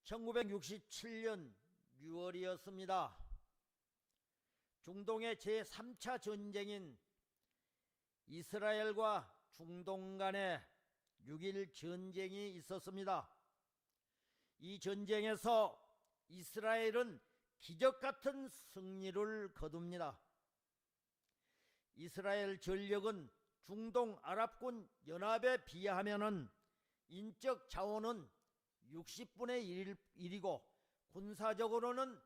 1967년 6월이었습니다. 중동의 제3차 전쟁인 이스라엘과 중동 간의 6.1 전쟁이 있었습니다. 이 전쟁에서 이스라엘은 기적같은 승리를 거둡니다. 이스라엘 전력은 중동 아랍군 연합에 비하면 인적 자원은 60분의 1이고 군사적으로는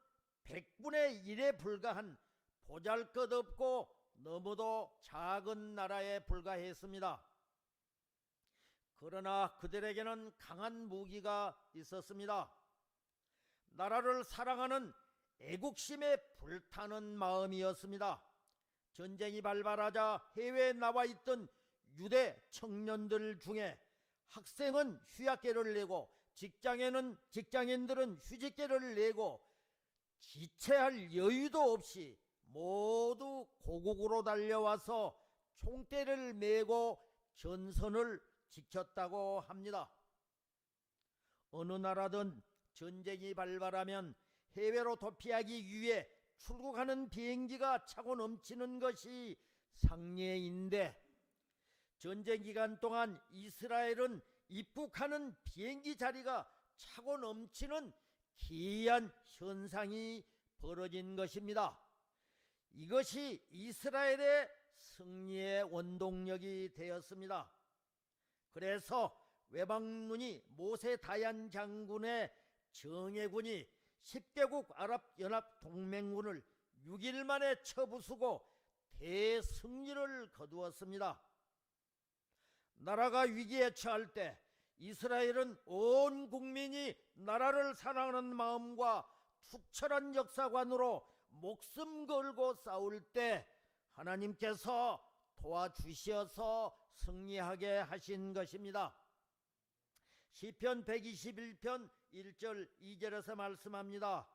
100분의 1에 불과한 보잘것없고 너무도 작은 나라에 불과했습니다. 그러나 그들에게는 강한 무기가 있었습니다. 나라를 사랑하는 애국심에 불타는 마음이었습니다. 전쟁이 발발하자 해외에 나와 있던 유대 청년들 중에 학생은 휴학계를 내고 직장인들은 휴직계를 내고 지체할 여유도 없이 모두 고국으로 달려와서 총대를 메고 전선을 지켰다고 합니다. 어느 나라든 전쟁이 발발하면 해외로 도피하기 위해 출국하는 비행기가 차고 넘치는 것이 상례인데, 전쟁 기간 동안 이스라엘은 입국하는 비행기 자리가 차고 넘치는 기이한 현상이 벌어진 것입니다. 이것이 이스라엘의 승리의 원동력이 되었습니다. 그래서 외방문이 모세 다얀 장군의 정예군이 10개국 아랍연합 동맹군을 6일 만에 쳐부수고 대승리를 거두었습니다. 나라가 위기에 처할 때 이스라엘은 온 국민이 나라를 사랑하는 마음과 투철한 역사관으로 목숨 걸고 싸울 때 하나님께서 도와주셔서 승리하게 하신 것입니다. 시편 121편 1절 2절에서 말씀합니다.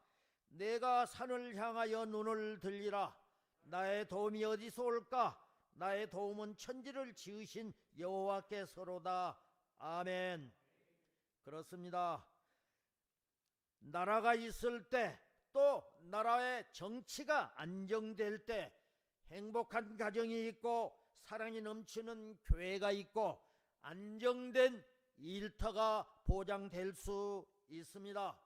내가 산을 향하여 눈을 들리라. 나의 도움이 어디서 올까? 나의 도움은 천지를 지으신 여호와께서로다. 아멘. 그렇습니다. 나라가 있을 때, 또 나라의 정치가 안정될 때 행복한 가정이 있고 사랑이 넘치는 교회가 있고 안정된 일터가 보장될 수 있습니다.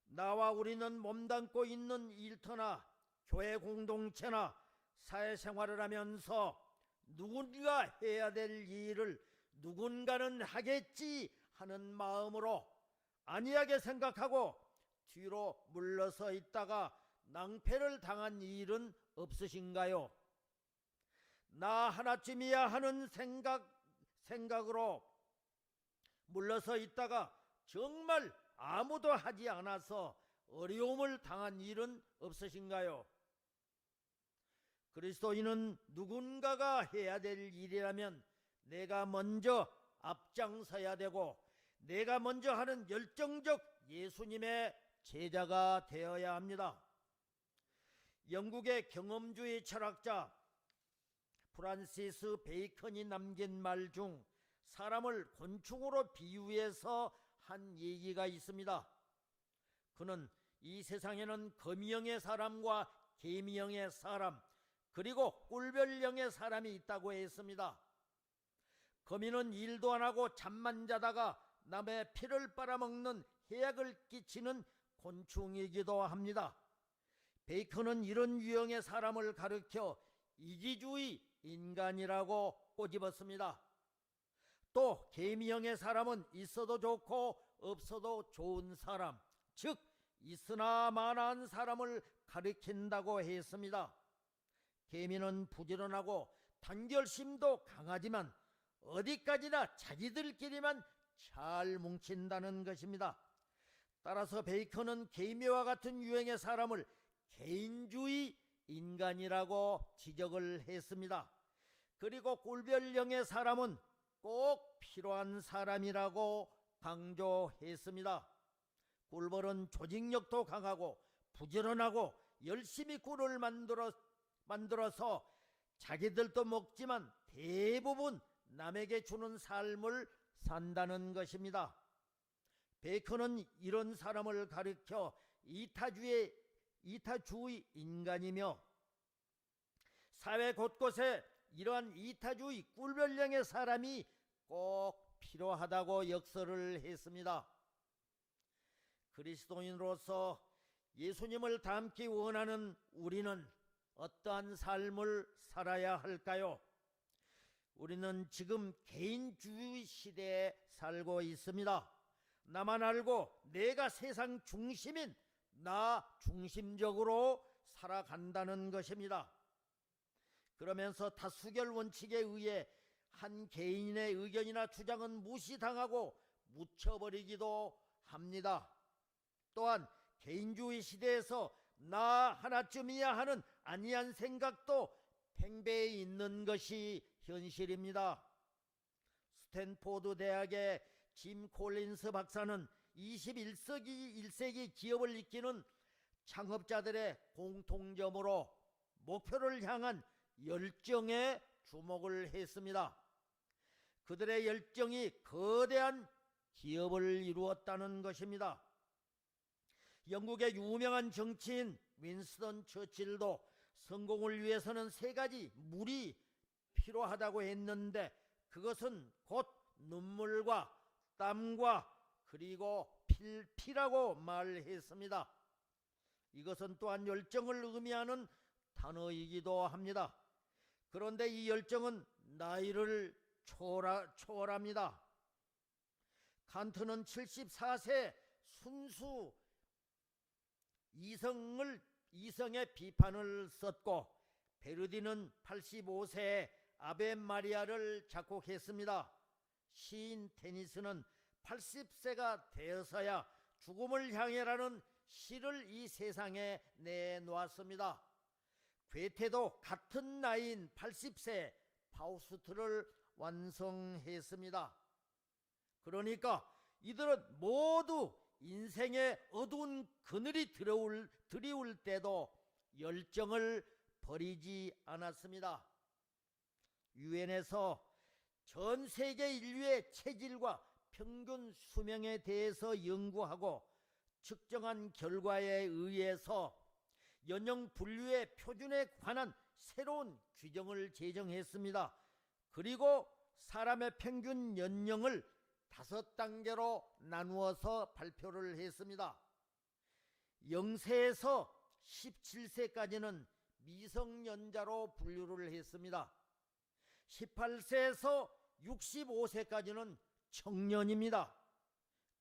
나와 우리는 몸담고 있는 일터나 교회 공동체나 사회생활을 하면서 누군가 해야 될 일을 누군가는 하겠지 하는 마음으로 안이하게 생각하고 뒤로 물러서 있다가 낭패를 당한 일은 없으신가요? 나 하나쯤이야 하는 생각으로 물러서 있다가 정말 아무도 하지 않아서 어려움을 당한 일은 없으신가요? 그리스도인은 누군가가 해야 될 일이라면 내가 먼저 앞장서야 되고 내가 먼저 하는 열정적 예수님의 제자가 되어야 합니다. 영국의 경험주의 철학자 프란시스 베이컨이 남긴 말 중 사람을 곤충으로 비유해서 한 얘기가 있습니다. 그는 이 세상에는 거미형의 사람과 개미형의 사람, 그리고 꿀별형의 사람이 있다고 했습니다. 거미는 일도 안 하고 잠만 자다가 남의 피를 빨아먹는 해악을 끼치는 곤충이기도 합니다. 베이컨은 이런 유형의 사람을 가리켜 이기주의 인간이라고 꼬집었습니다. 또 개미형의 사람은 있어도 좋고 없어도 좋은 사람, 즉 있으나 마나한 사람을 가리킨다고 했습니다. 개미는 부지런하고 단결심도 강하지만 어디까지나 자기들끼리만 잘 뭉친다는 것입니다. 따라서 베이컨은 개미와 같은 유형의 사람을 개인주의 인간이라고 지적을 했습니다. 그리고 꿀별형의 사람은 꼭 필요한 사람이라고 강조했습니다. 꿀벌은 조직력도 강하고 부지런하고 열심히 꿀을 만들어서 자기들도 먹지만 대부분 남에게 주는 삶을 산다는 것입니다. 베이컨은 이런 사람을 가리켜 이타주의 인간이며, 사회 곳곳에 이러한 이타주의 꿀벌령의 사람이 꼭 필요하다고 역설을 했습니다. 그리스도인으로서 예수님을 닮기 원하는 우리는 어떠한 삶을 살아야 할까요? 우리는 지금 개인주의 시대에 살고 있습니다. 나만 알고 내가 세상 중심인 나 중심적으로 살아간다는 것입니다. 그러면서 다수결 원칙에 의해 한 개인의 의견이나 주장은 무시당하고 묻혀버리기도 합니다. 또한 개인주의 시대에서 나 하나쯤이야 하는 안이한 생각도 팽배해 있는 것이 현실입니다. 스탠포드 대학의 짐 콜린스 박사는 21세기 기업을 이끄는 창업자들의 공통점으로 목표를 향한 열정에 주목을 했습니다. 그들의 열정이 거대한 기업을 이루었다는 것입니다. 영국의 유명한 정치인 윈스턴 처칠도 성공을 위해서는 세 가지 물이 필요하다고 했는데, 그것은 곧 눈물과 땀과 그리고 피라고 말했습니다. 이것은 또한 열정을 의미하는 단어이기도 합니다. 그런데 이 열정은 나이를 초월합니다. 칸트는 74세 순수 이성의 비판을 썼고, 베르디는 85세에 아베 마리아를 작곡했습니다. 시인 테니스는 80세가 되어서야 죽음을 향해라는 시를 이 세상에 내놓았습니다. 괴테도 같은 나이인 80세 파우스트를 완성했습니다. 그러니까 이들은 모두 인생의 어두운 그늘이 드리울 때도 열정을 버리지 않았습니다. 유엔에서 전 세계 인류의 체질과 평균 수명에 대해서 연구하고 측정한 결과에 의해서 연령 분류의 표준에 관한 새로운 규정을 제정했습니다. 그리고 사람의 평균 연령을 5단계로 나누어서 발표를 했습니다. 0세에서 17세까지는 미성년자로 분류를 했습니다. 18세에서 65세까지는 청년입니다.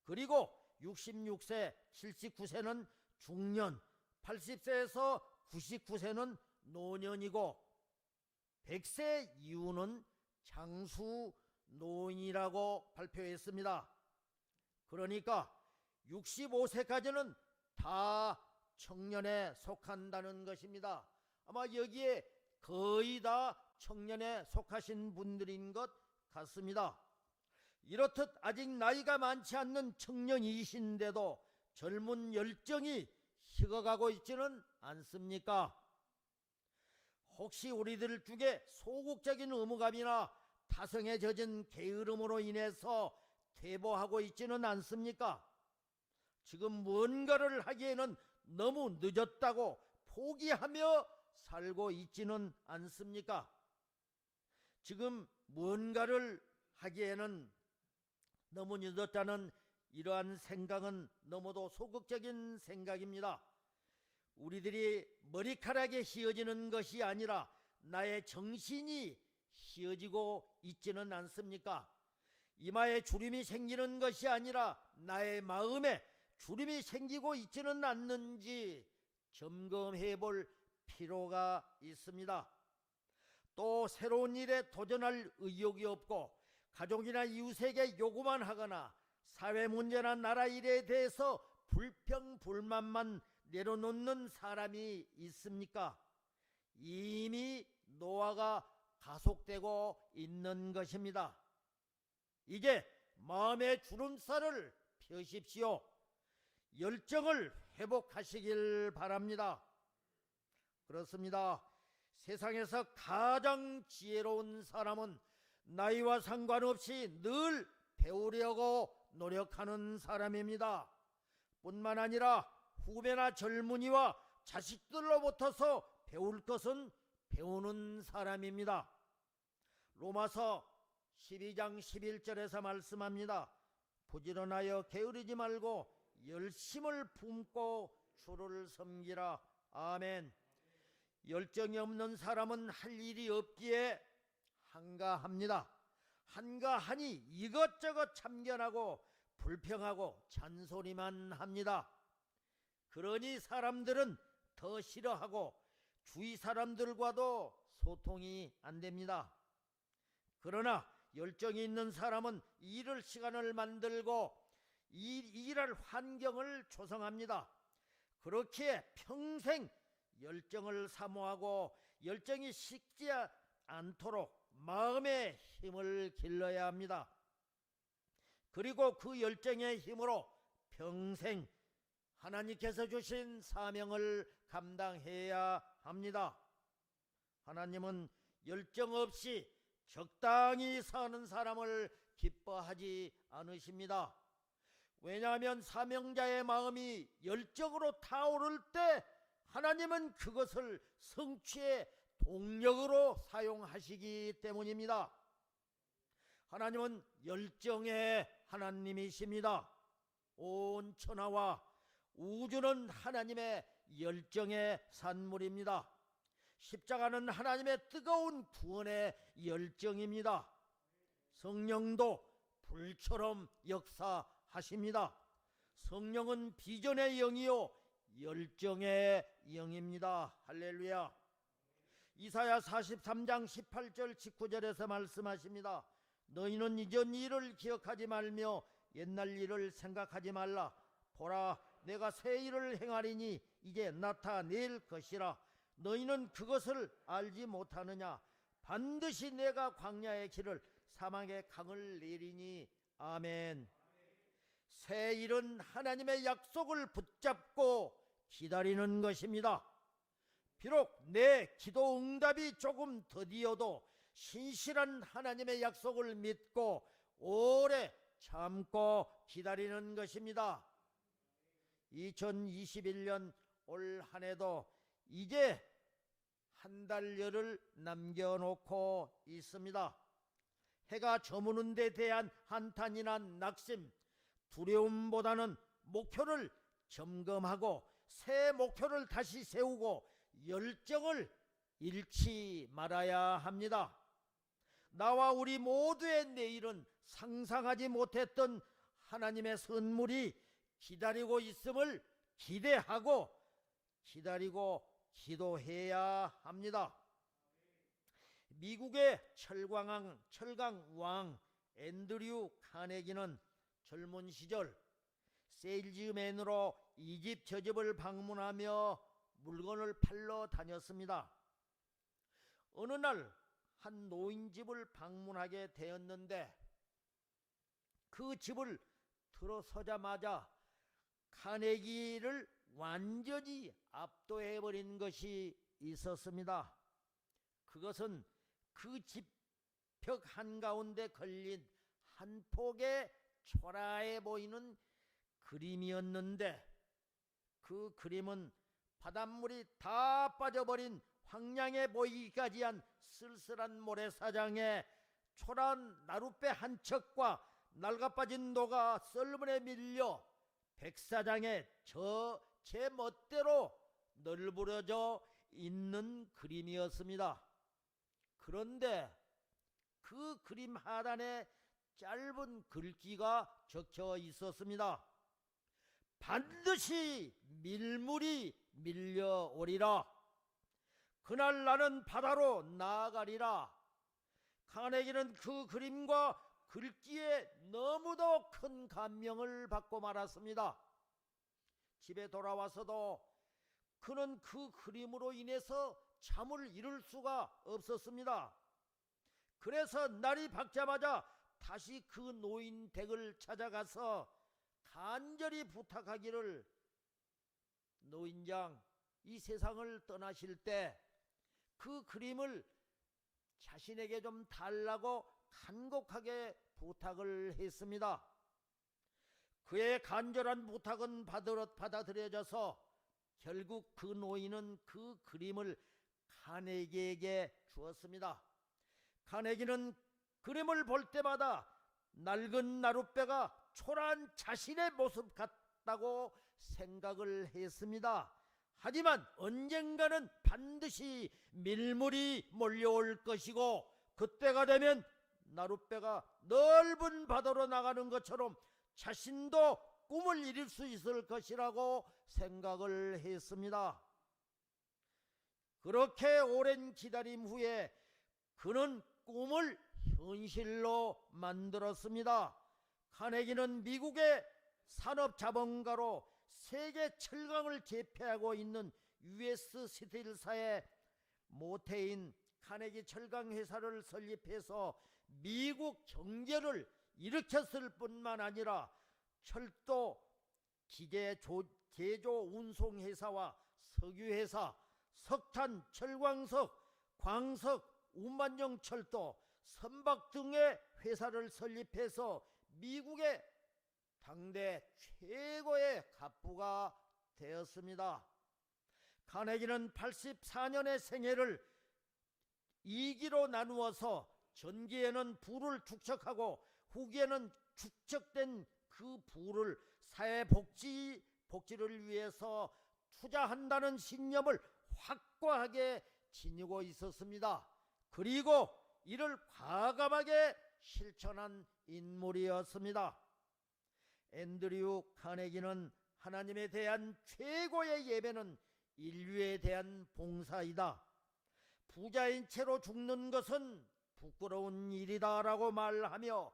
그리고 66세, 79세는 중년, 80세에서 99세는 노년이고 100세 이후는 장수 노인이라고 발표했습니다. 그러니까 65세까지는 다 청년에 속한다는 것입니다. 아마 여기에 거의 다 청년에 속하신 분들인 것 같습니다. 이렇듯 아직 나이가 많지 않는 청년이신데도 젊은 열정이 식어가고 있지는 않습니까? 혹시 우리들 중에 소극적인 의무감이나 타성에 젖은 게으름으로 인해서 퇴보하고 있지는 않습니까? 지금 뭔가를 하기에는 너무 늦었다고 포기하며 살고 있지는 않습니까? 지금 뭔가를 하기에는 너무 늦었다는 이러한 생각은 너무도 소극적인 생각입니다. 우리들이 머리카락에 휘어지는 것이 아니라 나의 정신이 휘어지고 있지는 않습니까? 이마에 주름이 생기는 것이 아니라 나의 마음에 주름이 생기고 있지는 않는지 점검해 볼 필요가 있습니다. 또 새로운 일에 도전할 의욕이 없고 가족이나 이웃에게 요구만 하거나 사회 문제나 나라 일에 대해서 불평불만만 내려놓는 사람이 있습니까? 이미 노화가 가속되고 있는 것입니다. 이제 마음의 주름살을 펴십시오. 열정을 회복하시길 바랍니다. 그렇습니다. 세상에서 가장 지혜로운 사람은 나이와 상관없이 늘 배우려고 노력하는 사람입니다. 뿐만 아니라 후배나 젊은이와 자식들로부터서 배울 것은 배우는 사람입니다. 로마서 12장 11절에서 말씀합니다. 부지런하여 게으르지 말고 열심을 품고 주를 섬기라. 아멘. 열정이 없는 사람은 할 일이 없기에 한가합니다. 한가하니 이것저것 참견하고 불평하고 잔소리만 합니다. 그러니 사람들은 더 싫어하고 주위 사람들과도 소통이 안 됩니다. 그러나 열정이 있는 사람은 일할 시간을 만들고 일할 환경을 조성합니다. 그렇기에 평생 열정을 사모하고 열정이 식지 않도록 마음의 힘을 길러야 합니다. 그리고 그 열정의 힘으로 평생 하나님께서 주신 사명을 감당해야 합니다. 하나님은 열정 없이 적당히 사는 사람을 기뻐하지 않으십니다. 왜냐하면 사명자의 마음이 열정으로 타오를 때 하나님은 그것을 성취의 동력으로 사용하시기 때문입니다. 하나님은 열정의 하나님이십니다. 온 천하와 우주는 하나님의 열정의 산물입니다. 십자가는 하나님의 뜨거운 구원의 열정입니다. 성령도 불처럼 역사하십니다. 성령은 비전의 영이요 열정의 영입니다. 할렐루야. 이사야 43장 18절 19절에서 말씀하십니다. 너희는 이전 일을 기억하지 말며 옛날 일을 생각하지 말라. 보라, 내가 새 일을 행하리니 이제 나타낼 것이라. 너희는 그것을 알지 못하느냐. 반드시 내가 광야의 길을 사막의 강을 내리니. 아멘. 새 일은 하나님의 약속을 붙잡고 기다리는 것입니다. 비록 내 기도 응답이 조금 더디어도 신실한 하나님의 약속을 믿고 오래 참고 기다리는 것입니다. 2021년 올 한 해도 이제 한 달여를 남겨놓고 있습니다. 해가 저무는 데 대한 한탄이나 낙심, 두려움보다는 목표를 점검하고 새 목표를 다시 세우고 열정을 잃지 말아야 합니다. 나와 우리 모두의 내일은 상상하지 못했던 하나님의 선물이 기다리고 있음을 기대하고 기다리고 기도해야 합니다. 미국의 철강왕 앤드류 카네기는 젊은 시절 세일즈맨으로 이 집 저 집을 방문하며 물건을 팔러 다녔습니다. 어느 날 한 노인집을 방문하게 되었는데 그 집을 들어서자마자 카네기를 완전히 압도해버린 것이 있었습니다. 그것은 그 집 벽 한가운데 걸린 한 폭의 초라해 보이는 그림이었는데 그 그림은 바닷물이 다 빠져버린 황량해 보이기까지 한 쓸쓸한 모래사장에 초라한 나룻배 한 척과 낡아빠진 노가 썰물에 밀려 백사장에 제 멋대로 널브러져 있는 그림이었습니다. 그런데 그 그림 하단에 짧은 글귀가 적혀 있었습니다. 반드시 밀물이 밀려오리라. 그날 나는 바다로 나아가리라. 카네기는 그 그림과 글귀에 너무도 큰 감명을 받고 말았습니다. 집에 돌아와서도 그는 그 그림으로 인해서 잠을 이룰 수가 없었습니다. 그래서 날이 밝자마자 다시 그 노인 댁을 찾아가서 간절히 부탁하기를, 노인장, 이 세상을 떠나실 때 그 그림을 자신에게 좀 달라고 간곡하게 부탁을 했습니다. 그의 간절한 부탁은 받아들여져서 결국 그 노인은 그 그림을 카네기에게 주었습니다. 카네기는 그림을 볼 때마다 낡은 나룻배가 초라한 자신의 모습 같다고 생각을 했습니다. 하지만 언젠가는 반드시 밀물이 몰려올 것이고 그때가 되면 나룻배가 넓은 바다로 나가는 것처럼 자신도 꿈을 이룰 수 있을 것이라고 생각을 했습니다. 그렇게 오랜 기다림 후에 그는 꿈을 현실로 만들었습니다. 카네기는 미국의 산업자본가로 세계 철강을 제패하고 있는 US 스틸사의 모태인 카네기 철강회사를 설립해서 미국 경제를 일으켰을 뿐만 아니라 철도, 기계 제조 운송회사와 석유회사, 석탄, 철광석, 광석, 운반용 철도, 선박 등의 회사를 설립해서 미국의 당대 최고의 갑부가 되었습니다. 카네기는 84년의 생애를 2기로 나누어서 전기에는 부를 축적하고 후기에는 축적된 그 부를 복지를 위해서 투자한다는 신념을 확고하게 지니고 있었습니다. 그리고 이를 과감하게 실천한 인물이었습니다. 앤드류 카네기는 하나님에 대한 최고의 예배는 인류에 대한 봉사이다. 부자인 채로 죽는 것은 부끄러운 일이다 라고 말하며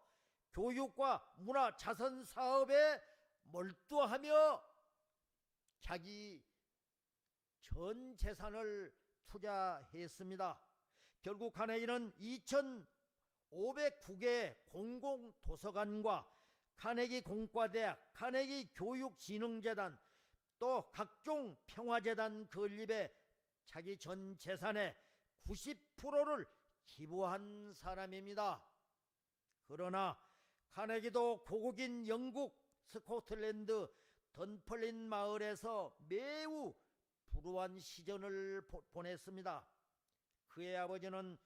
교육과 문화 자선 사업에 몰두하며 자기 전 재산을 투자했습니다. 결국 카네기는 2,509개 공공도서관과 카네기 공과대학, 카네기 교육진흥재단, 또 각종 평화재단 건립에 자기 전 재산의 90%를 기부한 사람입니다. 그러나 카네기도 고국인 영국 스코틀랜드 던펄린 마을에서 매우 불우한 시절을 보냈습니다. 그의 아버지는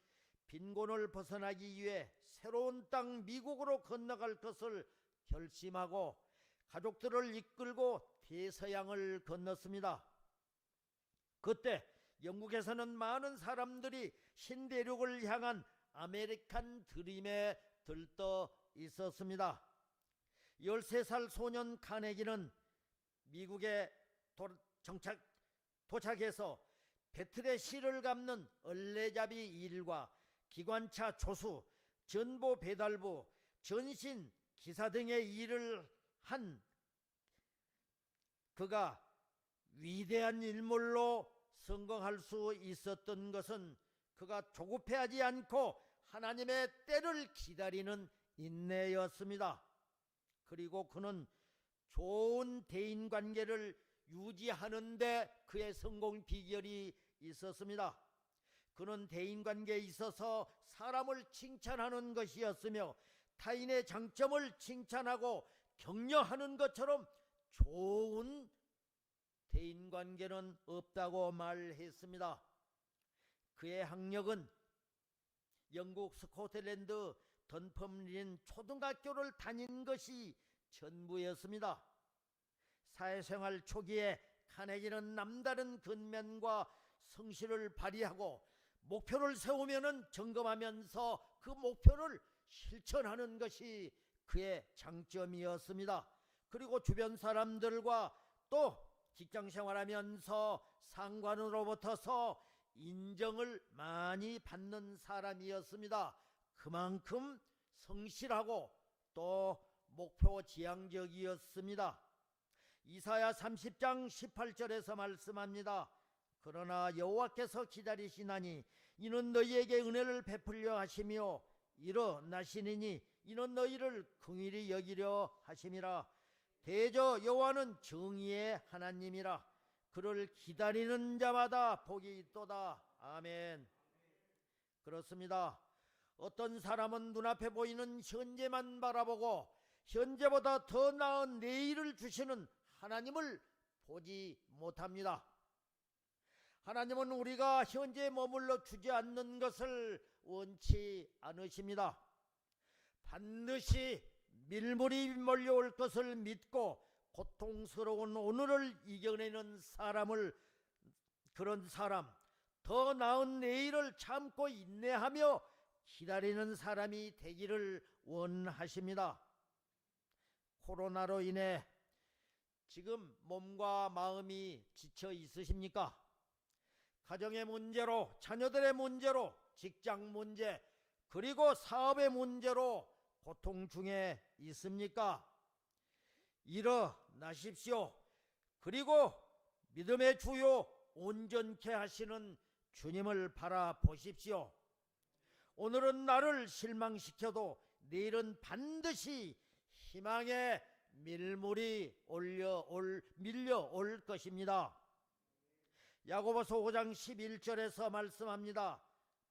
빈곤을 벗어나기 위해 새로운 땅 미국으로 건너갈 것을 결심하고 가족들을 이끌고 대서양을 건넜습니다. 그때 영국에서는 많은 사람들이 신대륙을 향한 아메리칸 드림에 들떠 있었습니다. 13살 소년 카네기는 미국에 도착해서 배틀의 실을 갚는 얼레잡이 일과 기관차 조수, 전보 배달부, 전신 기사 등의 일을 한 그가 위대한 인물로 성공할 수 있었던 것은 그가 조급해하지 않고 하나님의 때를 기다리는 인내였습니다. 그리고 그는 좋은 대인관계를 유지하는 데 그의 성공 비결이 있었습니다. 그는 대인관계에 있어서 사람을 칭찬하는 것이었으며 타인의 장점을 칭찬하고 격려하는 것처럼 좋은 대인관계는 없다고 말했습니다. 그의 학력은 영국 스코틀랜드 던펌린 초등학교를 다닌 것이 전부였습니다. 사회생활 초기에 카네기는 남다른 근면과 성실을 발휘하고 목표를 세우면 점검하면서 그 목표를 실천하는 것이 그의 장점이었습니다. 그리고 주변 사람들과 또 직장생활하면서 상관으로부터서 인정을 많이 받는 사람이었습니다. 그만큼 성실하고 또 목표 지향적이었습니다. 이사야 30장 18절에서 말씀합니다. 그러나 여호와께서 기다리시나니 이는 너희에게 은혜를 베풀려 하시며 일어나시니니 이는 너희를 긍휼히 여기려 하심이라. 대저 여호와는 정의의 하나님이라. 그를 기다리는 자마다 복이 있도다. 아멘. 그렇습니다. 어떤 사람은 눈앞에 보이는 현재만 바라보고 현재보다 더 나은 내일을 주시는 하나님을 보지 못합니다. 하나님은 우리가 현재 머물러 주지 않는 것을 원치 않으십니다. 반드시 밀물이 몰려올 것을 믿고 고통스러운 오늘을 이겨내는 그런 사람, 더 나은 내일을 참고 인내하며 기다리는 사람이 되기를 원하십니다. 코로나로 인해 지금 몸과 마음이 지쳐 있으십니까? 가정의 문제로, 자녀들의 문제로, 직장 문제, 그리고 사업의 문제로 고통 중에 있습니까? 일어나십시오. 그리고 믿음의 주요 온전케 하시는 주님을 바라보십시오. 오늘은 나를 실망시켜도 내일은 반드시 희망의 밀물이 밀려올 것입니다. 야고보서 5장 11절에서 말씀합니다.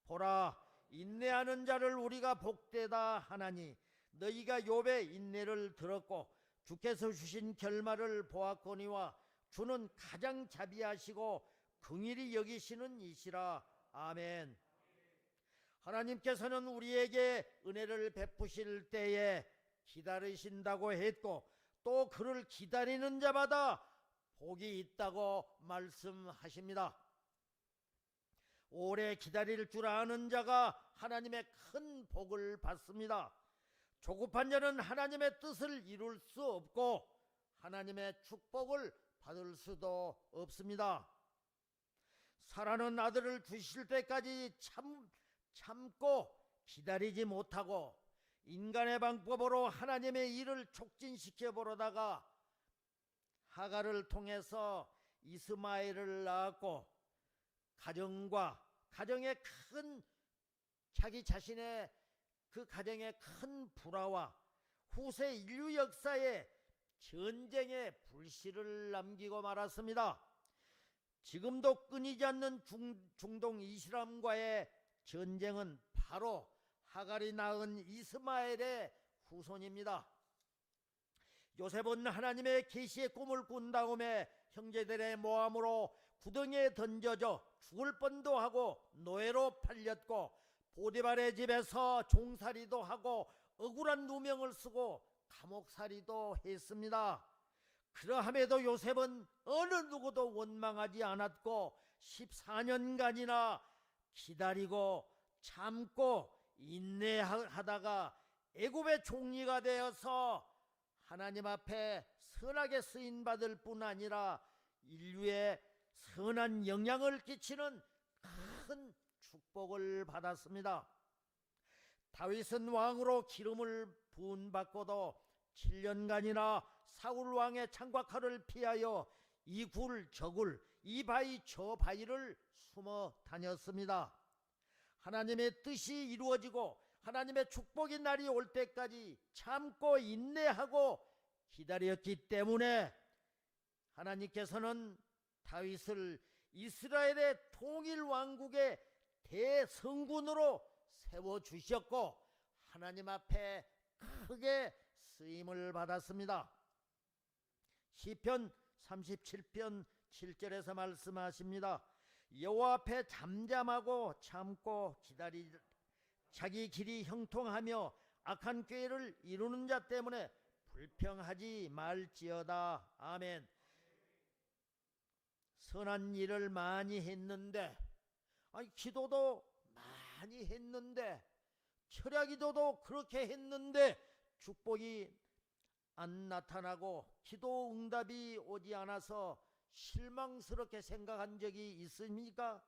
보라, 인내하는 자를 우리가 복되다 하나니 너희가 욥의 인내를 들었고 주께서 주신 결말을 보았거니와 주는 가장 자비하시고 긍휼히 여기시는 이시라. 아멘. 하나님께서는 우리에게 은혜를 베푸실 때에 기다리신다고 했고 또 그를 기다리는 자마다 복이 있다고 말씀하십니다. 오래 기다릴 줄 아는 자가 하나님의 큰 복을 받습니다. 조급한 자는 하나님의 뜻을 이룰 수 없고 하나님의 축복을 받을 수도 없습니다. 사랑하는 아들을 주실 때까지 참고 기다리지 못하고 인간의 방법으로 하나님의 일을 촉진시켜 보려다가 하갈을 통해서 이스마엘을 낳았고 자기 자신의 그 가정의 큰 불화와 후세 인류 역사에 전쟁의 불씨를 남기고 말았습니다. 지금도 끊이지 않는 중동 이슬람과의 전쟁은 바로 하갈이 낳은 이스마엘의 후손입니다. 요셉은 하나님의 계시의 꿈을 꾼 다음에 형제들의 모함으로 구덩이에 던져져 죽을 뻔도 하고 노예로 팔렸고 보디발의 집에서 종살이도 하고 억울한 누명을 쓰고 감옥살이도 했습니다. 그러함에도 요셉은 어느 누구도 원망하지 않았고 14년간이나 기다리고 참고 인내하다가 애굽의 총리가 되어서 하나님 앞에 선하게 쓰임받을 뿐 아니라 인류에 선한 영향을 끼치는 큰 축복을 받았습니다. 다윗은 왕으로 기름을 부은받고도 7년간이나 사울 왕의 창과칼을 피하여 이 굴 저 굴 이 바위 저 바위를 숨어 다녔습니다. 하나님의 뜻이 이루어지고 하나님의 축복의 날이 올 때까지 참고 인내하고 기다렸기 때문에 하나님께서는 다윗을 이스라엘의 통일 왕국의 대성군으로 세워주셨고 하나님 앞에 크게 쓰임을 받았습니다. 시편 37편 7절에서 말씀하십니다. 여호와 앞에 잠잠하고 참고 자기 길이 형통하며 악한 꾀를 이루는 자 때문에 불평하지 말지어다. 아멘. 선한 일을 많이 했는데 기도도 많이 했는데 철야기도도 그렇게 했는데 축복이 안 나타나고 기도 응답이 오지 않아서 실망스럽게 생각한 적이 있습니까?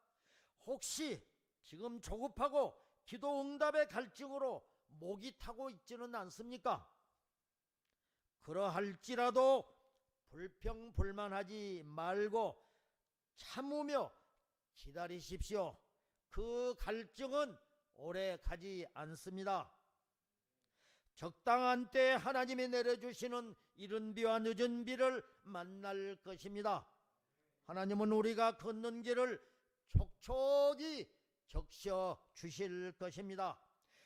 혹시 지금 조급하고 기도 응답의 갈증으로 목이 타고 있지는 않습니까? 그러할지라도 불평불만하지 말고 참으며 기다리십시오. 그 갈증은 오래 가지 않습니다. 적당한 때에 하나님이 내려주시는 이른 비와 늦은 비를 만날 것입니다. 하나님은 우리가 걷는 길을 촉촉이 적셔 주실 것입니다.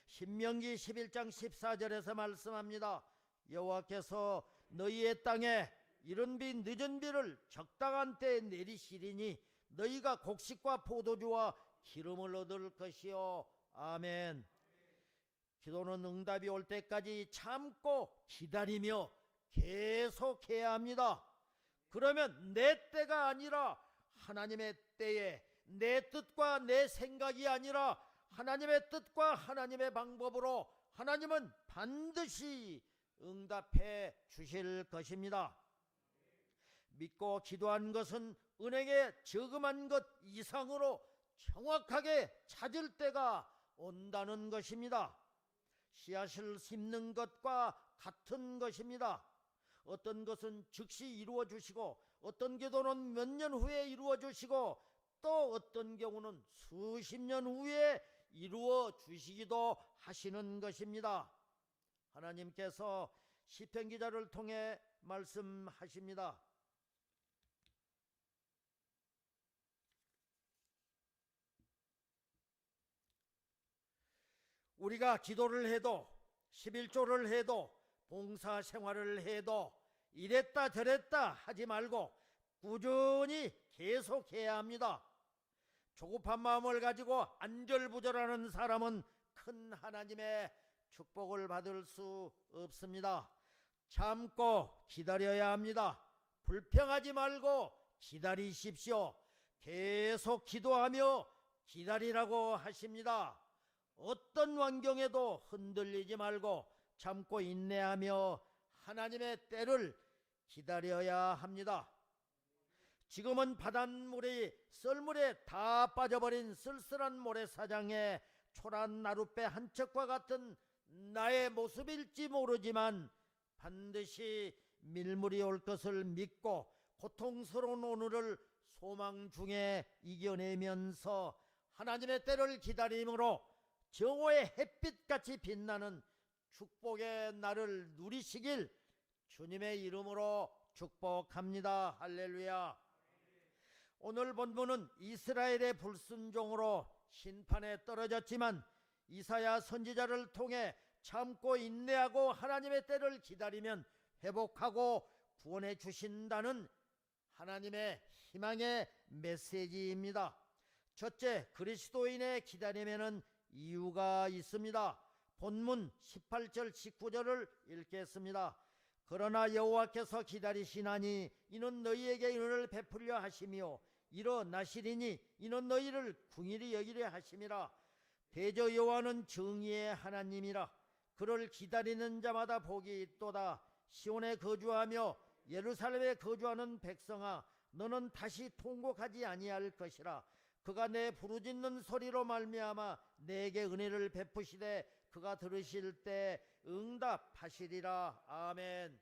신명기 11장 14절에서 말씀합니다. 여호와께서 너희의 땅에 이른 비 늦은 비를 적당한 때에 내리시리니 너희가 곡식과 포도주와 기름을 얻을 것이요. 아멘. 기도는 응답이 올 때까지 참고 기다리며 계속해야 합니다. 그러면 내 때가 아니라 하나님의 때에, 내 뜻과 내 생각이 아니라 하나님의 뜻과 하나님의 방법으로 하나님은 반드시 응답해 주실 것입니다. 믿고 기도한 것은 은행에 저금한 것 이상으로 정확하게 찾을 때가 온다는 것입니다. 씨앗을 심는 것과 같은 것입니다. 어떤 것은 즉시 이루어 주시고 어떤 기도는 몇 년 후에 이루어 주시고 또 어떤 경우는 수십 년 후에 이루어 주시기도 하시는 것입니다. 하나님께서 시편 기자를 통해 말씀하십니다. 우리가 기도를 해도 11조를 해도 봉사 생활을 해도 이랬다 저랬다 하지 말고 꾸준히 계속해야 합니다. 조급한 마음을 가지고 안절부절하는 사람은 큰 하나님의 축복을 받을 수 없습니다. 참고 기다려야 합니다. 불평하지 말고 기다리십시오. 계속 기도하며 기다리라고 하십니다. 어떤 환경에도 흔들리지 말고 참고 인내하며 하나님의 때를 기다려야 합니다. 지금은 바닷물이 썰물에 다 빠져버린 쓸쓸한 모래사장에 초란 나룻배 한 척과 같은 나의 모습일지 모르지만 반드시 밀물이 올 것을 믿고 고통스러운 오늘을 소망 중에 이겨내면서 하나님의 때를 기다림으로 정오의 햇빛같이 빛나는 축복의 날을 누리시길 주님의 이름으로 축복합니다. 할렐루야. 오늘 본문은 이스라엘의 불순종으로 심판에 떨어졌지만 이사야 선지자를 통해 참고 인내하고 하나님의 때를 기다리면 회복하고 구원해 주신다는 하나님의 희망의 메시지입니다. 첫째, 그리스도인의 기다림에는 이유가 있습니다. 본문 18절 19절을 읽겠습니다. 그러나 여호와께서 기다리시나니 이는 너희에게 은혜를 베풀려 하시며 일어나시리니 이는 너희를 긍휼히 여기려 하심이라. 대저 여호와는 정의의 하나님이라. 그를 기다리는 자마다 복이 있도다. 시온에 거주하며 예루살렘에 거주하는 백성아, 너는 다시 통곡하지 아니할 것이라. 그가 내 부르짖는 소리로 말미암아 내게 은혜를 베푸시되 그가 들으실 때 응답하시리라. 아멘.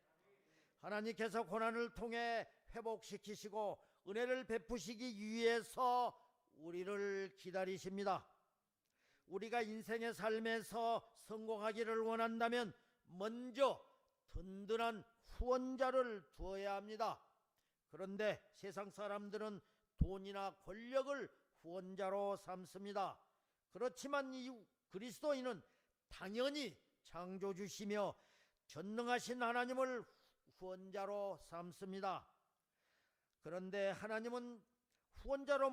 하나님께서 고난을 통해 회복시키시고 은혜를 베푸시기 위해서 우리를 기다리십니다. 우리가 인생의 삶에서 성공하기를 원한다면 먼저 든든한 후원자를 두어야 합니다. 그런데 세상 사람들은 돈이나 권력을 후원자로 삼습니다. 그렇지만 이 그리스도인은 당연히 창조주시며 전능하신 하나님을 후원자로 삼습니다. 그런데 하나님을 후원자로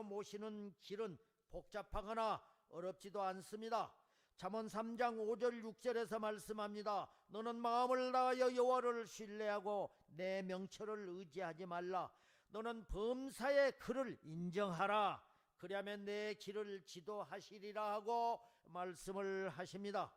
모시는 길은 복잡하거나 어렵지도 않습니다. 잠언 3장 5절 6절에서 말씀합니다. 너는 마음을 다하여 여호와를 신뢰하고 내 명철을 의지하지 말라. 너는 범사의 그를 인정하라. 그리하면 내 길을 지도하시리라 하고 말씀을 하십니다.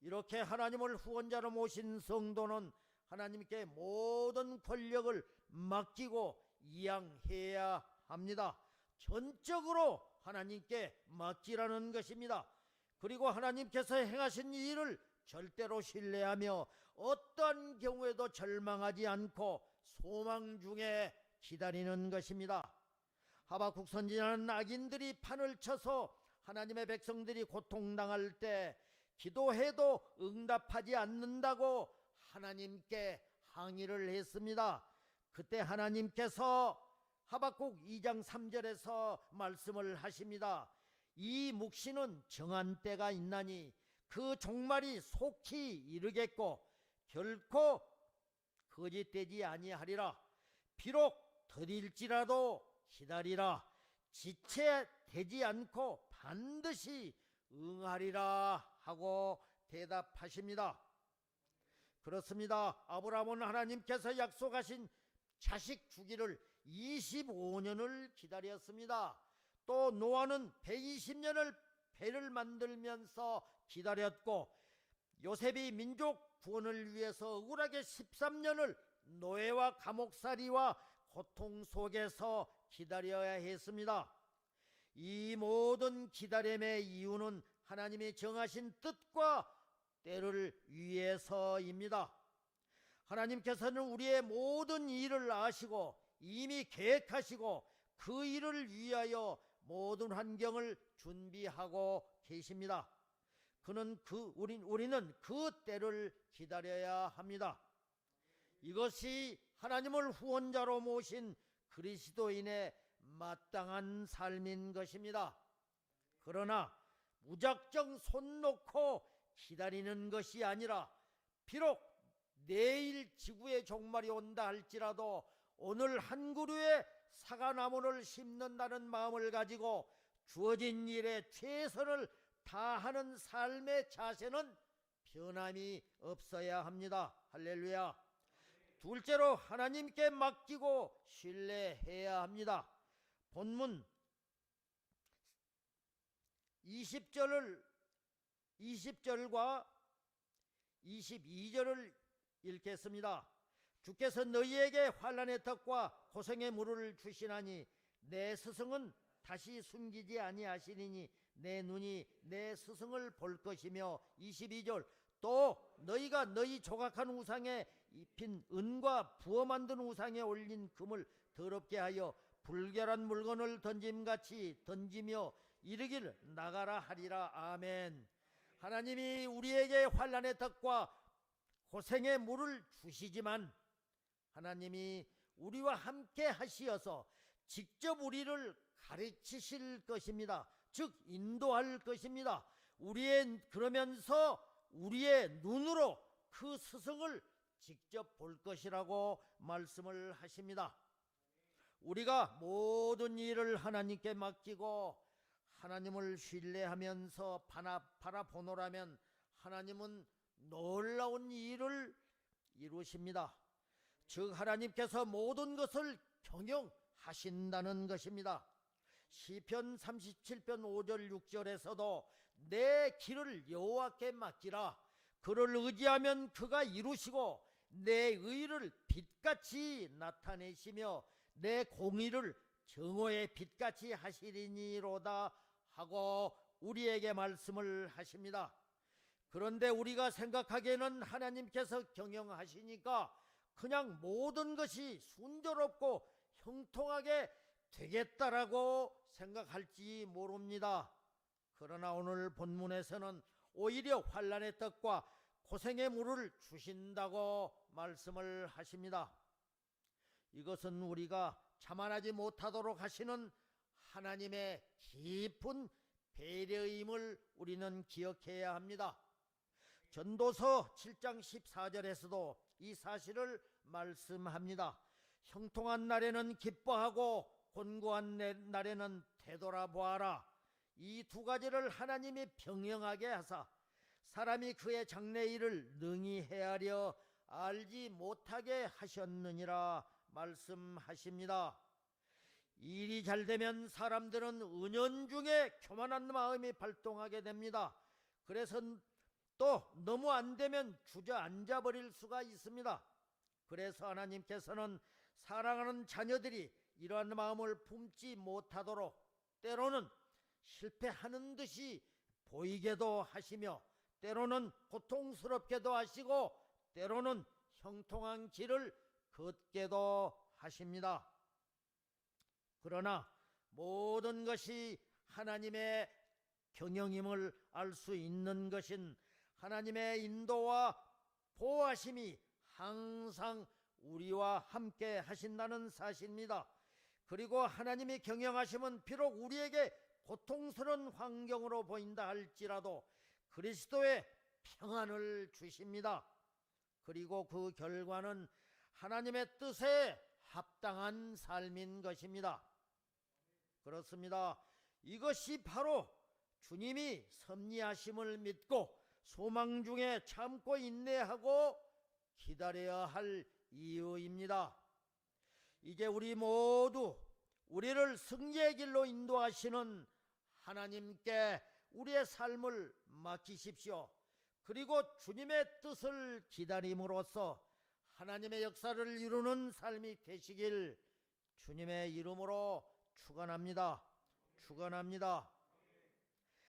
이렇게 하나님을 후원자로 모신 성도는 하나님께 모든 권력을 맡기고 이양해야 합니다. 전적으로 하나님께 맡기라는 것입니다. 그리고 하나님께서 행하신 이 일을 절대로 신뢰하며 어떠한 경우에도 절망하지 않고 소망 중에 기다리는 것입니다. 하박국 선지자는 악인들이 판을 쳐서 하나님의 백성들이 고통당할 때 기도해도 응답하지 않는다고 하나님께 항의를 했습니다. 그때 하나님께서 하박국 2장 3절에서 말씀을 하십니다. 이 묵시는 정한 때가 있나니 그 종말이 속히 이르겠고 결코 거짓되지 아니하리라. 비록 더딜지라도 기다리라. 지체되지 않고 반드시 응하리라 하고 대답하십니다. 그렇습니다. 아브라함은 하나님께서 약속하신 자식 주기를 25년을 기다렸습니다. 또 노아는 120년을 배를 만들면서 기다렸고 요셉이 민족 구원을 위해서 억울하게 13년을 노예와 감옥살이와 고통 속에서 기다려야 했습니다. 이 모든 기다림의 이유는 하나님이 정하신 뜻과 때를 위해서입니다. 하나님께서는 우리의 모든 일을 아시고 이미 계획하시고 그 일을 위하여 모든 환경을 준비하고 계십니다. 우리는 그 때를 기다려야 합니다. 이것이 하나님을 후원자로 모신 그리스도인의 마땅한 삶인 것입니다. 그러나 무작정 손 놓고 기다리는 것이 아니라 비록 내일 지구의 종말이 온다 할지라도 오늘 한 그루의 사과나무를 심는다는 마음을 가지고 주어진 일에 최선을 다하는 삶의 자세는 변함이 없어야 합니다. 할렐루야. 둘째로 하나님께 맡기고 신뢰해야 합니다. 본문 20절과 22절을 읽겠습니다. 주께서 너희에게 환난의 턱과 고생의 물을 주시나니 내 스승은 다시 숨기지 아니하시리니 내 눈이 내 스승을 볼 것이며 22절 또 너희가 너희 조각한 우상에 입힌 은과 부어 만든 우상에 올린 금을 더럽게 하여 불결한 물건을 던짐같이 던지며 이르기를 나가라 하리라. 아멘. 하나님이 우리에게 환난의 턱과 고생의 물을 주시지만 하나님이 우리와 함께 하시어서 직접 우리를 가르치실 것입니다. 즉 인도할 것입니다. 그러면서 우리의 눈으로 그 스승을 직접 볼 것이라고 말씀을 하십니다. 우리가 모든 일을 하나님께 맡기고 하나님을 신뢰하면서 바라보노라면 하나님은 놀라운 일을 이루십니다. 즉 하나님께서 모든 것을 경영하신다는 것입니다. 시편 37편 5절 6절에서도 내 길을 여호와께 맡기라. 그를 의지하면 그가 이루시고 내 의를 빛같이 나타내시며 내 공의를 정오의 빛같이 하시리니로다 하고 우리에게 말씀을 하십니다. 그런데 우리가 생각하기에는 하나님께서 경영하시니까 그냥 모든 것이 순조롭고 형통하게 되겠다라고 생각할지 모릅니다. 그러나 오늘 본문에서는 오히려 환난의 떡과 고생의 물을 주신다고 말씀을 하십니다. 이것은 우리가 자만하지 못하도록 하시는 하나님의 깊은 배려임을 우리는 기억해야 합니다. 전도서 7장 14절에서도 이 사실을 말씀합니다. 형통한 날에는 기뻐하고 곤고한 날에는 되돌아보아라. 이 두 가지를 하나님이 병영하게 하사 사람이 그의 장래일을 능히 헤아려 알지 못하게 하셨느니라 말씀하십니다. 일이 잘 되면 사람들은 은연중에 교만한 마음이 발동하게 됩니다. 그래서 또 너무 안 되면 주저앉아 버릴 수가 있습니다. 그래서 하나님께서는 사랑하는 자녀들이 이러한 마음을 품지 못하도록 때로는 실패하는 듯이 보이게도 하시며 때로는 고통스럽게도 하시고 때로는 형통한 길을 걷게도 하십니다. 그러나 모든 것이 하나님의 경영임을 알 수 있는 것은 하나님의 인도와 보호하심이 항상 우리와 함께 하신다는 사실입니다. 그리고 하나님이 경영하심은 비록 우리에게 고통스러운 환경으로 보인다 할지라도 그리스도의 평안을 주십니다. 그리고 그 결과는 하나님의 뜻에 합당한 삶인 것입니다. 그렇습니다. 이것이 바로 주님이 섭리하심을 믿고 소망 중에 참고 인내하고 기다려야 할 이유입니다. 이제 우리 모두 우리를 승리의 길로 인도하시는 하나님께 우리의 삶을 맡기십시오. 그리고 주님의 뜻을 기다림으로써 하나님의 역사를 이루는 삶이 되시길 주님의 이름으로 축원합니다. 축원합니다.